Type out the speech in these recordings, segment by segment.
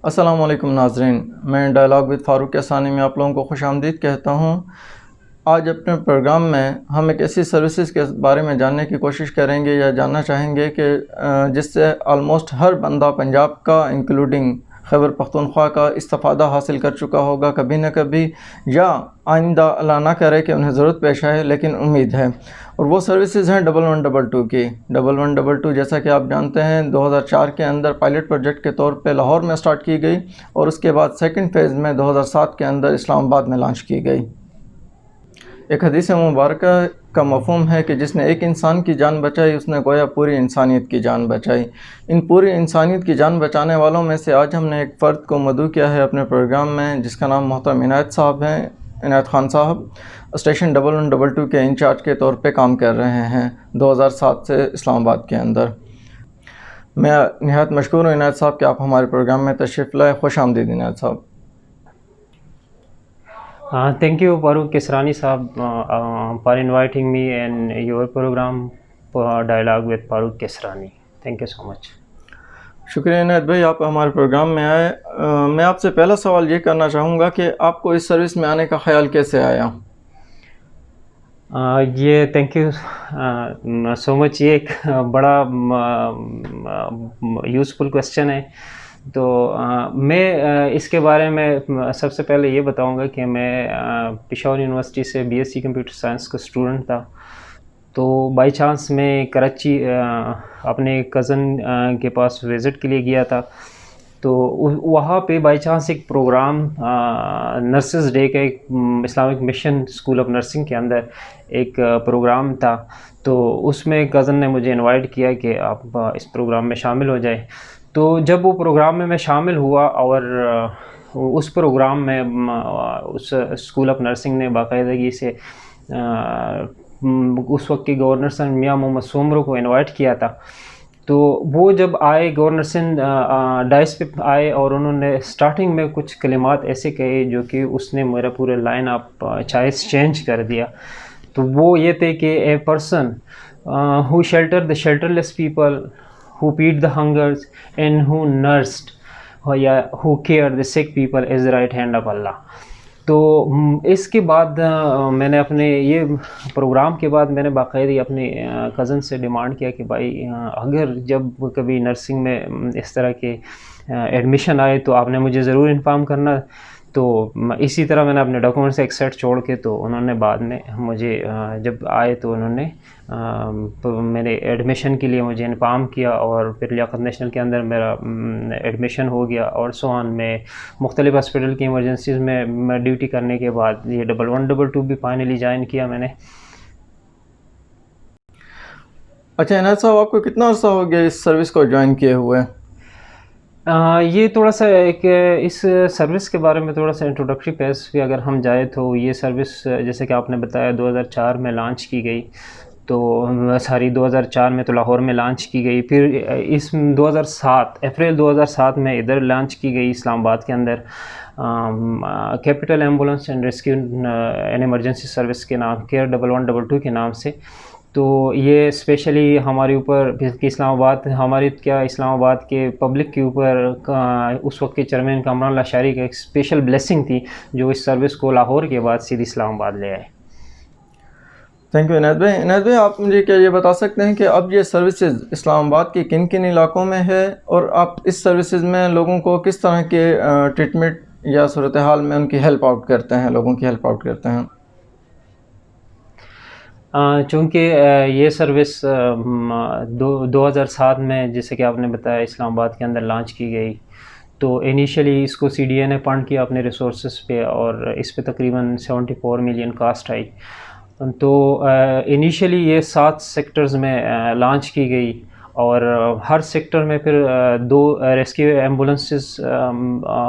السلام علیکم ناظرین، میں ڈائلاگ وتھ فاروق کیسانی میں آپ لوگوں کو خوش آمدید کہتا ہوں۔ آج اپنے پروگرام میں ہم ایک ایسی سروسز کے بارے میں جاننے کی کوشش کریں گے یا جاننا چاہیں گے کہ جس سے آلموسٹ ہر بندہ پنجاب کا انکلوڈنگ خیبر پختونخوا کا استفادہ حاصل کر چکا ہوگا کبھی نہ کبھی، یا آئندہ اللہ نہ کرے کہ انہیں ضرورت پیش آئے، لیکن امید ہے۔ اور وہ سروسز ہیں 1122 کی۔ 1122 جیسا کہ آپ جانتے ہیں 2004 کے اندر پائلٹ پروجیکٹ کے طور پہ لاہور میں سٹارٹ کی گئی، اور اس کے بعد سیکنڈ فیز میں 2007 کے اندر اسلام آباد میں لانچ کی گئی۔ ایک حدیث مبارکہ کا مفہوم ہے کہ جس نے ایک انسان کی جان بچائی اس نے گویا پوری انسانیت کی جان بچائی۔ ان پوری انسانیت کی جان بچانے والوں میں سے آج ہم نے ایک فرد کو مدعو کیا ہے اپنے پروگرام میں، جس کا نام محترم عنایت صاحب ہیں۔ عنایت خان صاحب اسٹیشن 1122 کے انچارج کے طور پہ کام کر رہے ہیں 2007 سے اسلام آباد کے اندر۔ میں نہایت مشکور ہوں عنایت صاحب کہ آپ ہمارے پروگرام میں تشریف لائے۔ خوش آمدید عنایت صاحب۔ Thank you, Farooq Kesrani Saab, for inviting me in your program, Dialogue with Farooq Kesrani. Thank you so much. شکریہ عنایت بھائی، آپ ہمارے پروگرام میں آئے۔ میں آپ سے پہلا سوال یہ کرنا چاہوں گا کہ آپ کو اس سروس میں آنے کا خیال کیسے آیا؟ یہ تھینک یو سو مچ، یہ ایک بڑا یوزفل کویسچن ہے۔ تو میں اس کے بارے میں سب سے پہلے یہ بتاؤں گا کہ میں پشاور یونیورسٹی سے BSc کمپیوٹر سائنس کا اسٹوڈنٹ تھا۔ تو بائی چانس میں کراچی اپنے کزن کے پاس وزٹ کے لیے گیا تھا، تو وہاں پہ بائی چانس ایک پروگرام نرسز ڈے کا، ایک Islamic mission school of nursing کے اندر ایک پروگرام تھا۔ تو اس میں کزن نے مجھے انوائٹ کیا کہ آپ اس پروگرام میں شامل ہو جائیں۔ تو جب وہ پروگرام میں شامل ہوا، اور اس پروگرام میں اس اسکول آف نرسنگ نے باقاعدگی سے اس وقت کے گورنر سن میاں محمد سومرو کو انوائٹ کیا تھا۔ تو وہ جب آئے، گورنر سن ڈائس پہ آئے، اور انہوں نے اسٹارٹنگ میں کچھ کلمات ایسے کہے جو کہ اس نے میرا پورے لائن آف چوائس چینج کر دیا۔ تو وہ یہ تھے کہ a person who sheltered the shelterless people, who feed the hungers, and who nursed, who cared the sick people is the right hand of Allah. تو اس کے بعد میں نے اپنے یہ پروگرام کے بعد میں نے باقاعدہ اپنے کزن سے ڈیمانڈ کیا کہ بھائی اگر جب کبھی نرسنگ میں اس طرح کے ایڈمیشن آئے تو آپ نے مجھے ضرور انفارم کرنا۔ تو اسی طرح میں نے اپنے ڈاکومنٹس ایک سیٹ چھوڑ کے، تو انہوں نے بعد میں مجھے جب آئے تو انہوں نے میرے ایڈمیشن کے لیے مجھے انفارم کیا، اور پھر لیاقت نیشنل کے اندر میرا ایڈمیشن ہو گیا۔ اور سوان میں مختلف ہاسپٹل کی ایمرجنسیز میں ڈیوٹی کرنے کے بعد یہ 1122 بھی فائنلی جوائن کیا میں نے۔ اچھا عنایت صاحب، آپ کو کتنا عرصہ ہو گیا اس سروس کو جوائن کیے ہوئے؟ یہ تھوڑا سا ایک اس سروس کے بارے میں تھوڑا سا انٹروڈکٹری پیس پہ اگر ہم جائیں تو یہ سروس جیسے کہ آپ نے بتایا 2004 میں لانچ کی گئی، تو 2004 میں تو لاہور میں لانچ کی گئی، پھر اس 2007 اپریل 2007 میں ادھر لانچ کی گئی اسلام آباد کے اندر capital ambulance and rescue and emergency service کے نام، کیئر 1122 کے نام سے۔ تو یہ اسپیشلی ہمارے اوپر اسلام آباد، ہماری کیا اسلام آباد کے پبلک کے اوپر اس وقت کے چیئرمین کامران اللہ شاعری کا ایک اسپیشل بلیسنگ تھی جو اس سروس کو لاہور کے بعد سیدھی اسلام آباد لے آئے۔ تھینک یو عنایت بھائی۔ عنایت بھائی، آپ مجھے کیا یہ بتا سکتے ہیں کہ اب یہ سروسز اسلام آباد کے کن کن علاقوں میں ہے، اور آپ اس سروسز میں لوگوں کو کس طرح کے ٹریٹمنٹ یا صورتحال میں ان کی ہیلپ آؤٹ کرتے ہیں، لوگوں کی ہیلپ آؤٹ کرتے ہیں؟ چونکہ یہ سروس 2007 میں جیسے کہ آپ نے بتایا اسلام آباد کے اندر لانچ کی گئی، تو انیشلی اس کو CDA نے فنڈ کیا اپنے ریسورسز پہ، اور اس پہ تقریباً 74 ملین کاسٹ آئی۔ تو انیشلی یہ 7 سیکٹرز میں لانچ کی گئی، اور ہر سیکٹر میں پھر 2 ریسکیو ایمبولینسز،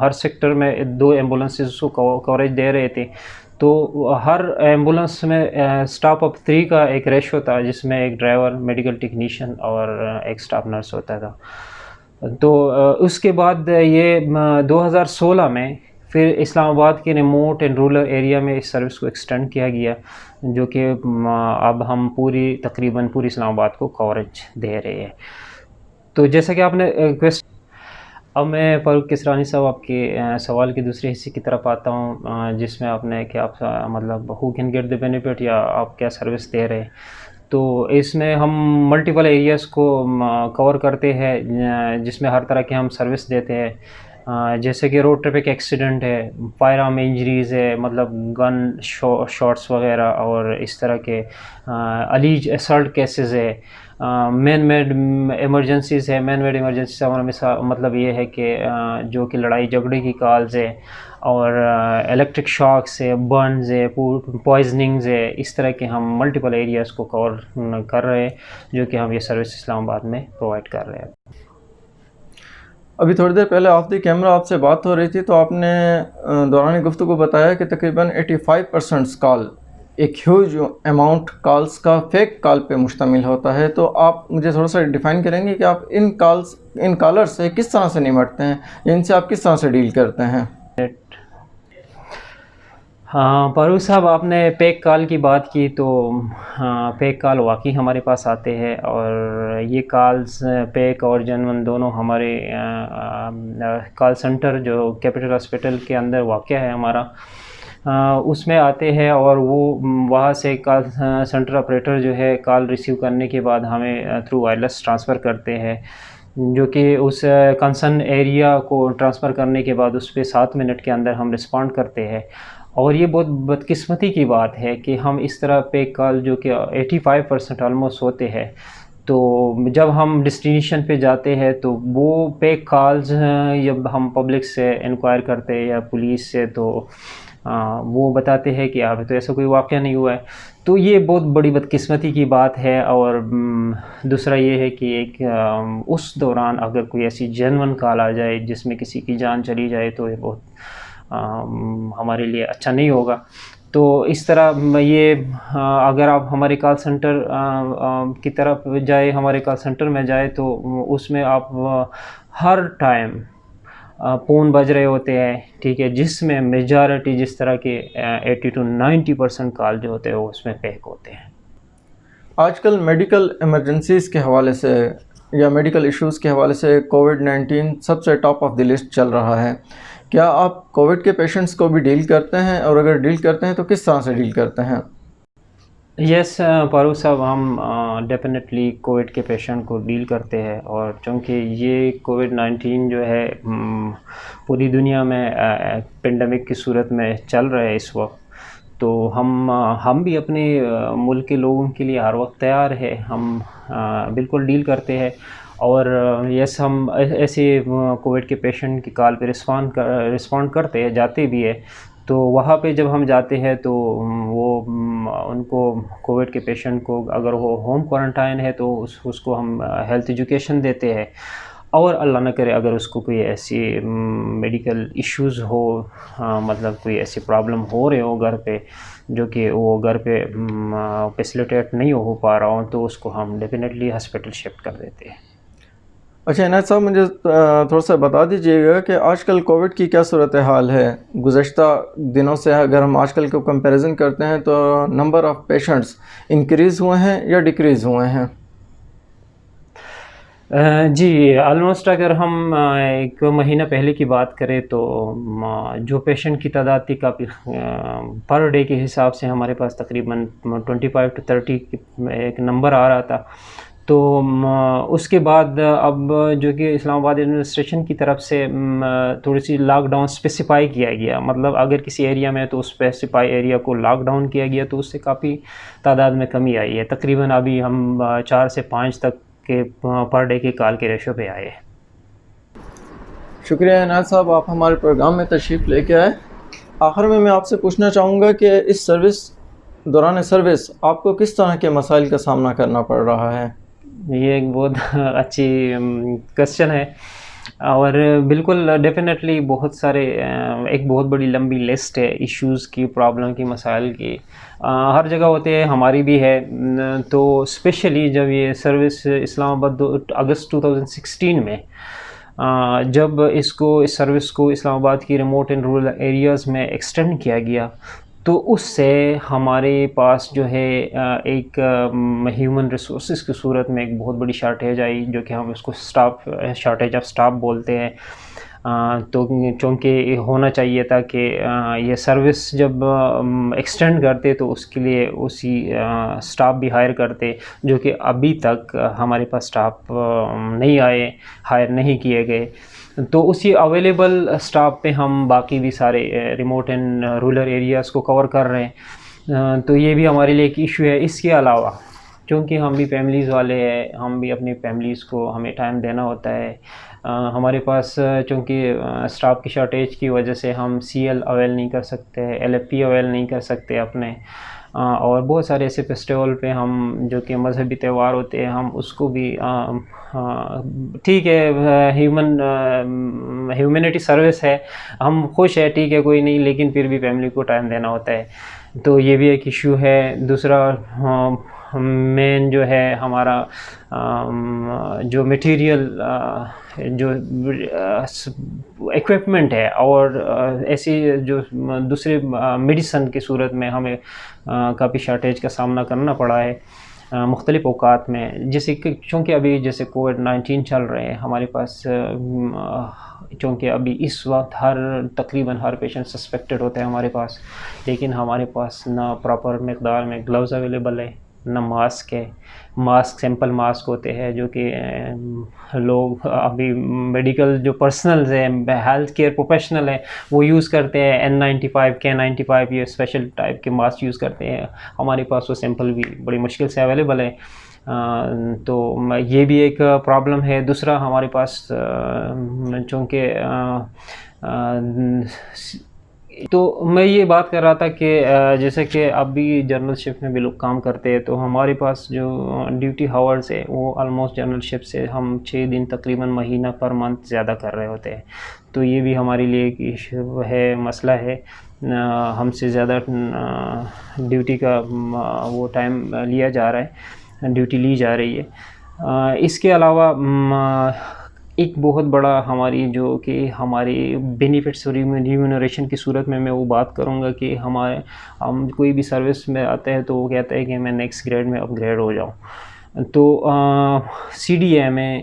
ہر سیکٹر میں 2 ایمبولینسز کو کوریج دے رہے تھے۔ تو ہر ایمبولینس میں اسٹاف آف 3 کا ایک ریشو تھا، جس میں ایک ڈرائیور، میڈیکل ٹیکنیشین اور ایک اسٹاف نرس ہوتا تھا۔ تو اس کے بعد یہ 2016 میں پھر اسلام آباد کے ریموٹ اینڈ رورل ایریا میں اس سروس کو ایکسٹینڈ کیا گیا، جو کہ اب ہم تقریباً پوری اسلام آباد کو کوریج دے رہے ہیں۔ تو جیسا کہ آپ نے اب میں فاروق کسرانی صاحب آپ کے سوال کے دوسرے حصے کی طرف آتا ہوں، جس میں آپ نے کہ آپ مطلب ہو کین گیٹ دی بینیفٹ یا آپ کیا سروس دے رہے ہیں. تو اس میں ہم ملٹیپل ایریاز کو کور کرتے ہیں، جس میں ہر طرح کے ہم سروس دیتے ہیں. جیسے کہ روڈ ٹریفک ایکسیڈنٹ ہے، فائر آرم انجریز ہے، مطلب گن شاٹس وغیرہ، اور اس طرح کے الیج اسالٹ کیسز ہے. مین میڈ ایمرجنسیز ہے. مین میڈ ایمرجنسیز ہمارا مطلب یہ ہے کہ جو کہ لڑائی جھگڑے کی کالز ہے، اور الیکٹرک شاکس ہے، برنز ہے، پوائزننگز ہے. اس طرح کے ہم ملٹیپل ایریاز کو کور کر رہے ہیں، جو کہ ہم یہ سروس اسلام آباد میں پرووائڈ کر رہے ہیں. ابھی تھوڑی دیر پہلے آف دی کیمرہ آپ سے بات ہو رہی تھی تو آپ نے دوران گفتگو بتایا کہ تقریباً 85% کال، ایک ہیوج اماؤنٹ کالز کا فیک کال پہ مشتمل ہوتا ہے. تو آپ مجھے تھوڑا سا ڈیفائن کریں گے کہ آپ ان کالر سے کس طرح سے نمٹتے ہیں، یا ان سے آپ کس طرح سے ڈیل کرتے ہیں؟ ہاں فاروق صاحب، آپ نے پیک کال کی بات کی، تو پیک کال واقعی ہمارے پاس آتے ہیں، اور یہ کالز پیک اور جنون دونوں ہمارے کال سنٹر جو کیپٹل ہاسپٹل کے اندر واقع ہے ہمارا، اس میں آتے ہیں. اور وہ وہاں سے کال سنٹر آپریٹر جو ہے کال ریسیو کرنے کے بعد ہمیں تھرو وائرلیس ٹرانسفر کرتے ہیں، جو کہ اس کنسرن ایریا کو ٹرانسفر کرنے کے بعد اس پہ 7 منٹ کے اندر ہم رسپونڈ کرتے ہیں. اور یہ بہت بدقسمتی کی بات ہے کہ ہم اس طرح پیک کال جو کہ 85% آلموسٹ ہوتے ہیں، تو جب ہم ڈسٹینیشن پہ جاتے ہیں تو وہ پیک کالز جب ہم پبلک سے انکوائر کرتے ہیں یا پولیس سے، تو وہ بتاتے ہیں کہ ابھی تو ایسا کوئی واقعہ نہیں ہوا ہے. تو یہ بہت بڑی بدقسمتی کی بات ہے. اور دوسرا یہ ہے کہ ایک اس دوران اگر کوئی ایسی جینون کال آ جائے جس میں کسی کی جان چلی جائے، تو یہ بہت ہمارے لیے اچھا نہیں ہوگا. تو اس طرح یہ اگر آپ ہمارے کال سنٹر کی طرف جائے، ہمارے کال سنٹر میں جائے، تو اس میں آپ ہر ٹائم فون بج رہے ہوتے ہیں، ٹھیک ہے، جس میں میجارٹی جس طرح کے 80 to 90% کال جو ہوتے ہیں وہ اس میں پیک ہوتے ہیں. آج کل میڈیکل ایمرجنسیز کے حوالے سے یا میڈیکل ایشوز کے حوالے سے کووڈ-19 سب سے ٹاپ آف دی لسٹ چل رہا ہے. کیا آپ کووڈ کے پیشنٹس کو بھی ڈیل کرتے ہیں، اور اگر ڈیل کرتے ہیں تو کس طرح سے ڈیل کرتے ہیں؟ یس فاروق صاحب، ہم ڈیفینیٹلی کووڈ کے پیشنٹ کو ڈیل کرتے ہیں. اور چونکہ یہ کووڈ-19 جو ہے پوری دنیا میں پینڈیمک کی صورت میں چل رہا ہے اس وقت، تو ہم بھی اپنے ملک کے لوگوں کے لیے ہر وقت تیار ہے. ہم بالکل ڈیل کرتے ہیں. اور یس، ہم ایسے کووڈ کے پیشنٹ کی کال پہ رسپونڈ کرتے ہیں، جاتے بھی ہے. تو وہاں پہ جب ہم جاتے ہیں تو وہ ان کو کووڈ کے پیشنٹ کو اگر وہ ہوم کوارنٹائن ہے تو اس کو ہم ہیلتھ ایجوکیشن دیتے ہیں. اور اللہ نہ کرے اگر اس کو کوئی ایسی میڈیکل ایشوز ہو، مطلب کوئی ایسی پرابلم ہو رہے ہو گھر پہ، جو کہ وہ گھر پہ فیسیلیٹیٹ نہیں ہو پا رہا ہوں، تو اس کو ہم ڈیفینیٹلی ہاسپٹل شفٹ کر دیتے ہیں. اچھا عنایت صاحب، مجھے تھوڑا سا بتا دیجیے گا کہ آج کل کووڈ کی کیا صورتحال ہے؟ گزشتہ دنوں سے اگر ہم آج کل کو کمپیریزن کرتے ہیں تو نمبر آف پیشنٹس انکریز ہوئے ہیں یا ڈیکریز ہوئے ہیں؟ جی، آلموسٹ اگر ہم ایک مہینہ پہلے کی بات کریں تو جو پیشنٹ کی تعداد تھی کافی پر ڈے کے حساب سے ہمارے پاس تقریباً 25 to 30 ایک نمبر آ رہا تھا. تو اس کے بعد اب جو کہ اسلام آباد ایڈمنسٹریشن کی طرف سے تھوڑی سی لاک ڈاؤن اسپیسیفائی کیا گیا، مطلب اگر کسی ایریا میں تو اس اسپیسیفائی ایریا کو لاک ڈاؤن کیا گیا، تو اس سے کافی تعداد میں کمی آئی ہے. تقریباً ابھی ہم 4 سے 5 تک کے پر ڈے کے کال کے ریشو پہ آئے. شکریہ عنایت صاحب، آپ ہمارے پروگرام میں تشریف لے کے آئے. آخر میں آپ سے پوچھنا چاہوں گا کہ اس دوران سروس آپ کو کس طرح کے مسائل کا سامنا کرنا پڑ رہا ہے؟ یہ ایک بہت اچھی کوشچن ہے، اور بالکل ڈیفینیٹلی بہت سارے ایک بہت بڑی لمبی لسٹ ہے ایشوز کی، پرابلم کی، مسائل کی. ہر جگہ ہوتے ہیں، ہماری بھی ہے. تو اسپیشلی جب یہ سروس اسلام آباد اگست 2016 میں جب اس سروس کو اسلام آباد کی ریموٹ اینڈ رورل ایریاز میں ایکسٹینڈ کیا گیا، تو اس سے ہمارے پاس جو ہے ایک ہیومن ریسورسز کی صورت میں ایک بہت بڑی شارٹیج آئی، جو کہ ہم اس کو شارٹیج آف سٹاف بولتے ہیں۔ تو چونکہ ہونا چاہیے تھا کہ یہ سروس جب ایکسٹینڈ کرتے تو اس کے لیے اسی سٹاف بھی ہائر کرتے، جو کہ ابھی تک ہمارے پاس سٹاف نہیں آئے، ہائر نہیں کیے گئے۔ تو اسی اویلیبل سٹاف پہ ہم باقی بھی سارے ریموٹ اینڈ رورل ایریاز کو کور کر رہے ہیں۔ تو یہ بھی ہمارے لیے ایک ایشو ہے۔ اس کے علاوہ چونکہ ہم بھی فیملیز والے ہیں، ہم بھی اپنی فیملیز کو ہمیں ٹائم دینا ہوتا ہے۔ ہمارے پاس چونکہ سٹاف کی شارٹیج کی وجہ سے ہم CL اویل نہیں کر سکتے، LFP اویل نہیں کر سکتے اپنے، اور بہت سارے ایسے فیسٹیول پہ ہم جو کہ مذہبی تہوار ہوتے ہیں ہم اس کو بھی ٹھیک ہے، ہیومینٹی سروس ہے، ہم خوش ہے، ٹھیک ہے کوئی نہیں، لیکن پھر بھی فیملی کو ٹائم دینا ہوتا ہے۔ تو یہ بھی ایک ایشو ہے۔ دوسرا مین جو ہے ہمارا جو میٹیریل جو ایکوپمنٹ ہے، اور ایسی جو دوسرے میڈیسن کی صورت میں ہمیں کافی شارٹیج کا سامنا کرنا پڑا ہے مختلف اوقات میں، جیسے کہ چونکہ ابھی جیسے COVID-19 چل رہے ہیں ہمارے پاس، چونکہ ابھی اس وقت تقریباً ہر پیشنٹ سسپیکٹڈ ہوتا ہے ہمارے پاس، لیکن ہمارے پاس نہ پراپر مقدار میں گلوز اویلیبل ہے، نہ ماسک ہے۔ سیمپل ماسک ہوتے ہیں جو کہ لوگ ابھی میڈیکل جو پرسنلز ہیں، ہیلتھ کیئر پروفیشنل ہیں، وہ یوز کرتے ہیں N95 K95، یہ اسپیشل ٹائپ کے ماسک یوز کرتے ہیں۔ ہمارے پاس وہ سیمپل بھی بڑی مشکل سے اویلیبل ہے، تو یہ بھی ایک پرابلم ہے۔ دوسرا ہمارے پاس چونکہ تو میں یہ بات کر رہا تھا کہ جیسے کہ اب بھی جنرل شفٹ میں بھی لوگ کام کرتے ہیں، تو ہمارے پاس جو ڈیوٹی ہاورز ہے وہ آلموسٹ جنرل شفٹ سے ہم 6 دن تقریباً مہینہ پر منتھ زیادہ کر رہے ہوتے ہیں۔ تو یہ بھی ہمارے لیے ایک ایشو ہے، مسئلہ ہے، ہم سے زیادہ ڈیوٹی کا وہ ٹائم لیا جا رہا ہے، ڈیوٹی لی جا رہی ہے۔ اس کے علاوہ ایک بہت بڑا ہماری جو کہ ہماری بینیفٹس اور ریمونریشن کی صورت میں وہ بات کروں گا کہ ہم کوئی بھی سروس میں آتے ہیں تو وہ کہتا ہے کہ میں نیکسٹ گریڈ میں اپ گریڈ ہو جاؤں۔ تو CDA میں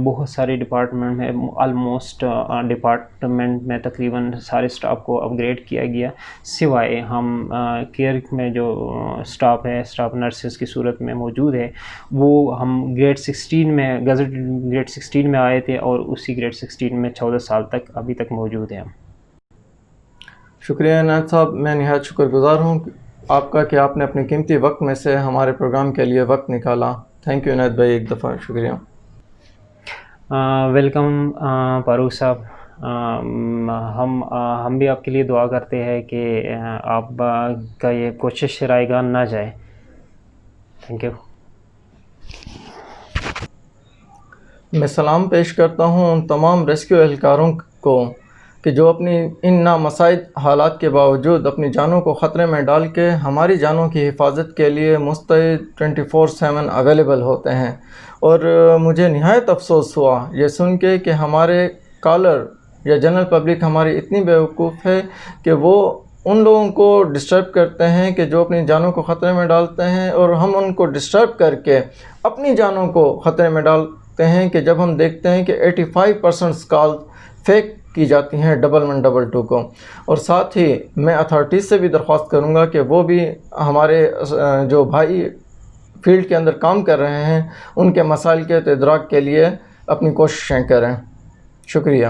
بہت سارے ڈپارٹمنٹ میں آلموسٹ ڈپارٹمنٹ میں تقریباً سارے سٹاف کو اپ گریڈ کیا گیا، سوائے ہم کیئر میں جو سٹاف ہے، سٹاف نرسز کی صورت میں موجود ہے، وہ ہم گریڈ 16 میں گزٹ گریڈ 16 میں آئے تھے، اور اسی گریڈ 16 میں 14 سال تک ابھی تک موجود ہیں ہم۔ شکریہ عنایت صاحب، میں نہایت شکر گزار ہوں آپ کا کہ آپ نے اپنے قیمتی وقت میں سے ہمارے پروگرام کے لیے وقت نکالا۔ تھینک یو عنایت بھائی، ایک دفعہ شکریہ۔ ویلکم فاروق صاحب، ہم بھی آپ کے لیے دعا کرتے ہیں کہ آپ کا یہ کوشش رائگان نہ جائے۔ Thank you. میں سلام پیش کرتا ہوں ان تمام ریسکیو اہلکاروں کو کہ جو اپنی ان نامساعد حالات کے باوجود اپنی جانوں کو خطرے میں ڈال کے ہماری جانوں کی حفاظت کے لیے مستعد 24/7 اویلیبل ہوتے ہیں۔ اور مجھے نہایت افسوس ہوا یہ سن کے کہ ہمارے کالر یا جنرل پبلک ہماری اتنی بیوقوف ہے کہ وہ ان لوگوں کو ڈسٹرب کرتے ہیں کہ جو اپنی جانوں کو خطرے میں ڈالتے ہیں، اور ہم ان کو ڈسٹرب کر کے اپنی جانوں کو خطرے میں ڈالتے ہیں کہ جب ہم دیکھتے ہیں کہ 85% کال فیک کی جاتی ہیں 1112 کو۔ اور ساتھ ہی میں اتھارٹیز سے بھی درخواست کروں گا کہ وہ بھی ہمارے جو بھائی فیلڈ کے اندر کام کر رہے ہیں ان کے مسائل کے ادراک کے لیے اپنی کوششیں کریں۔ شکریہ۔